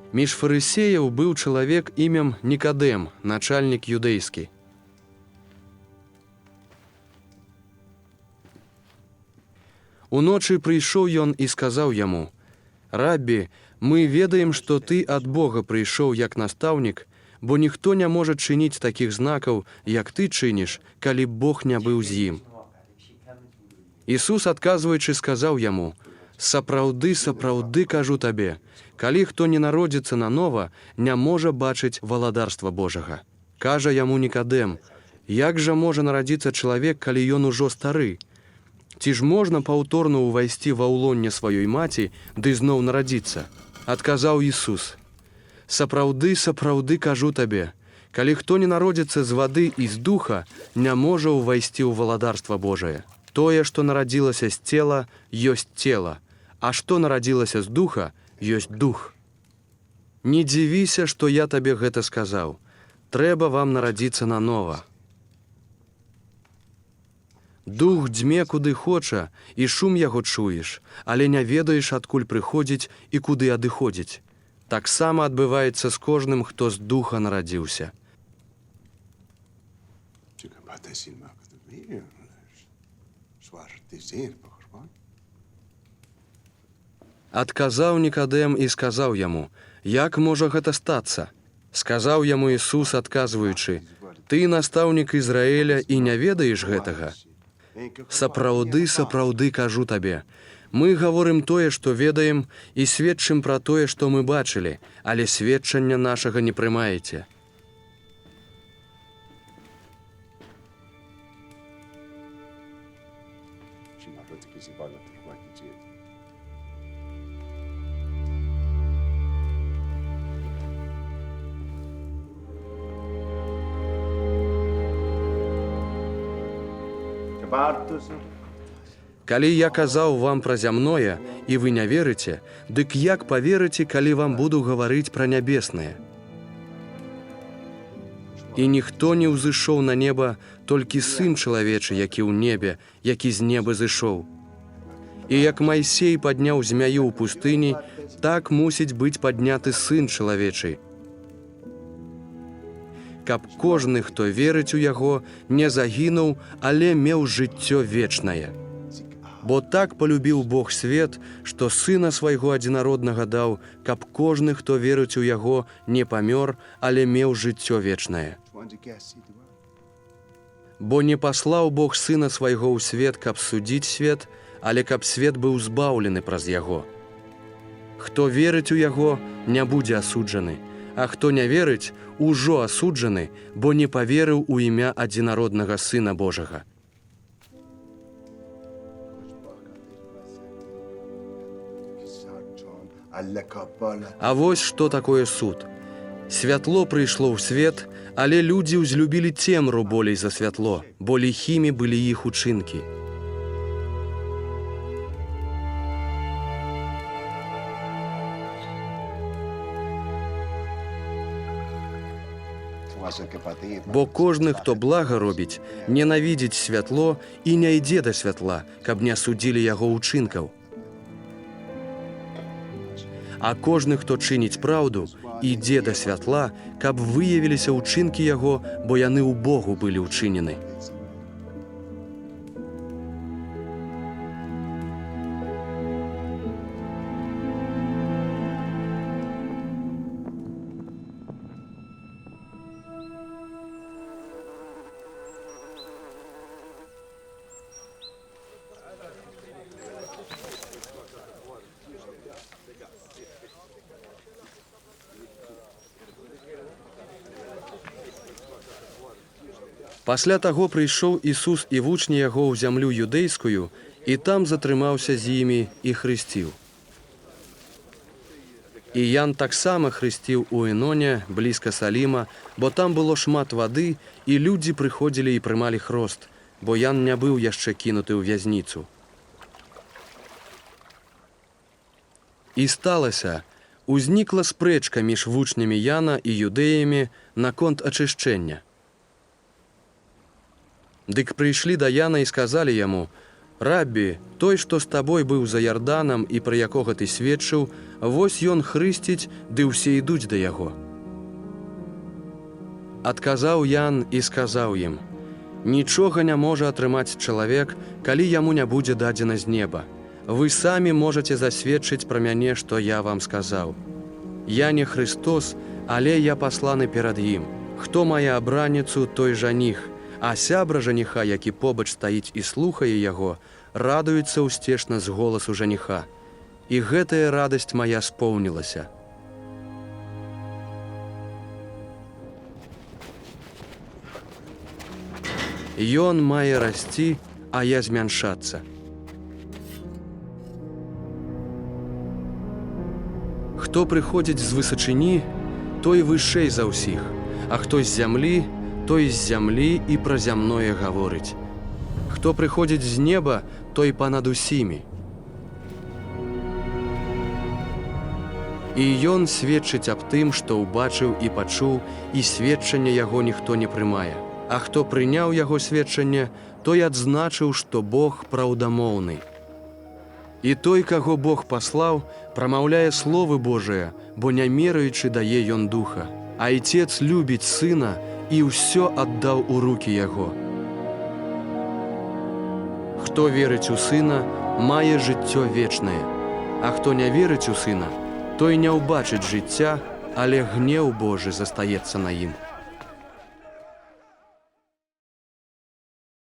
Між фарысеяў быў чалавек імем Нікадэм, начальнік юдэйскі. Уночы прыйшоў ён і сказаў яму: «Раббі, мы ведаем, што ты ад Бога прыйшоў як настаўнік, бо ніхто не можа чыніць такіх знакаў, як ты чыніш, калі б Бог не быў з ім». Ісус, адказваючы, сказаў яму: «Сапраўды, сапраўды кажу табе, калі хто не народзіцца нанова, не можа бачыць валадарства Божага». Кажа яму Нікадэм: «Як жа можа нарадзіцца чалавек, калі ён ужо стары? Ці ж можна паўторна ўвайсці ва ўлонне сваёй маці, ды зноў нарадзіцца?» Адказаў Ісус: «Сапраўды, сапраўды кажу табе, калі хто не народзіцца з вады і з духа, не можа ўвайсці ў валадарства Божае. Тое, што нарадзілася з цела, ёсць цела, а што нарадзілася з духа, ёсць дух. Не дзівіся, што я табе гэта сказаў. Трэба вам нарадзіцца нанова. Дух дзьме куды хоча, і шум яго чуеш, але не ведаеш, адкуль прыходзіць і куды адыходзіць. Таксама адбываецца з кожным, хто з духа нарадзіўся». Адказаў Нікадэм і сказаў яму: «Як можа гэта стацца?» Сказаў яму Ісус, адказваючы: «Ты настаўнік Ізраіля і не ведаеш гэтага? Сапраўды, сапраўды кажу табе, мы гаворым тое, што ведаем, і сведчым пра тое, што мы бачылі, але сведчання нашага не прымаеце». Калі я казаў вам пра зямное, і вы не верыце, дык як паверыце, калі вам буду гаварыць пра нябеснае? І ніхто не ўзышоў на неба, толькі Сын чалавечы, які ў небе, які з неба зышоў. І як Майсей падняў змяю ў пустыні, так мусіць быць падняты Сын чалавечы, каб кожны, хто верыць у яго, не загінуў, але меў жыццё вечнае. Бо так полюбіў Бог свет, што Сына свайго адзінароднага даў, каб кожны, хто верыць у яго, не памёр, але меў жыццё вечнае. Бо не паслаў Бог Сына свайго ў свет, каб судзіць свет, але каб свет быў збаўлены праз яго. Хто верыць у яго, не будзе асуджаны, а хто не верыць, ужо асуджаны, бо не паверыў у імя адзінароднага Сына Божага. А вось што такое суд. Святло прыйшло ў свет, але людзі ўзлюбілі цемру болей за святло, бо ліхімі былі іх учынкі. Бо кожны, хто блага робіць, ненавідзіць святло і не ідзе да святла, каб не асудзілі яго ўчынкаў. А кожны, хто чыніць праўду, ідзе да святла, каб выявіліся ўчынкі яго, бо яны ў Богу былі ўчынены. Пасля таго прыйшоў Ісус і вучні яго ў зямлю юдэйскую, і там затрымаўся з імі і хрысціў. І Ян таксама хрысціў у Эноне, блізка Саліма, бо там было шмат вады, і людзі прыходзілі і прымалі хрост, бо Ян не быў яшчэ кінуты ў вязніцу. І сталася, узнікла спрэчка між вучнямі Яна і юдэямі наконт ачышчэння. Дык прыйшлі да Яна і сказалі яму: «Раббі, той, што з табой быў за Ярданам і пра якога ты сведчыў, Вось ён хрысціць, ды ўсе ідуць да яго. Адказаў Ян і сказаў ім: «Нічога не можа атрымаць чалавек, калі яму не будзе дадзена з неба. Вы самі можаце засведчыць пра мяне, што я вам сказаў. Я не Христос, але я пасланы перад ім. Хто мае абраніцу, той жаніх, а сябра жаніха, які побач стаіць і слухае яго, радуецца ўсцешна з голасу жаніха. І гэтая радасць мая споўнілася». Ён мае расці, а я змяншацца. Хто прыходзіць з высачыні, той вышэй за ўсіх, а хто з зямлі, той з зямлі і пра зямное гаворыць. Хто прыходзіць з неба, той панад усімі. І ён сведчыць аб тым, што ўбачыў і пачуў, і сведчання яго ніхто не прымае. А хто прыняў яго сведчанне, той адзначыў, што Бог праўдамоўны. І той, каго Бог паслаў, прамаўляе словы Божыя, бо не мераючы дае ён духа. А Ійцец любіць Сына і ўсё аддаў у рукі яго. Хто верыць у Сына, мае жыццё вечнае, а хто не верыць у Сына, той не ўбачыць жыцця, але гнеў Божы застаецца на ім.